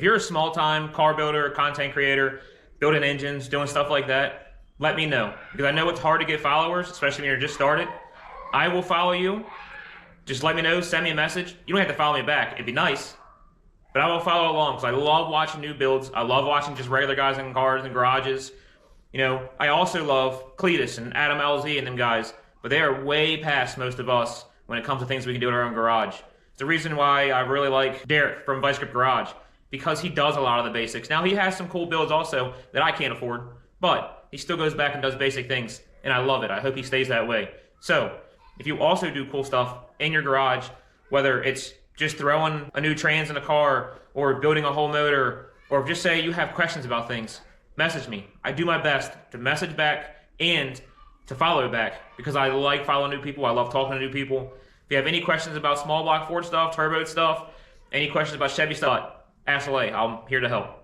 you're a small time car builder, content creator, building engines, doing stuff like that, let me know. Because I know it's hard to get followers, especially when you're just started. I will follow you. Just let me know, send me a message. You don't have to follow me back, it'd be nice. But I will follow along because I love watching new builds. I love watching just regular guys in cars and garages. You know, I also love Cletus and Adam LZ and them guys, but they are way past most of us when it comes to things we can do in our own garage. It's the reason why I really like Derek from Vice Grip Garage, because he does a lot of the basics. Now, he has some cool builds also that I can't afford, but he still goes back and does basic things, and I love it. I hope he stays that way. So, if you also do cool stuff in your garage, whether it's just throwing a new trans in a car, or building a whole motor, or just say you have questions about things, message me. I do my best to message back and to follow back, because I like following new people. I love talking to new people. If you have any questions about small block Ford stuff, turbo stuff, any questions about Chevy stuff, ask away. I'm here to help.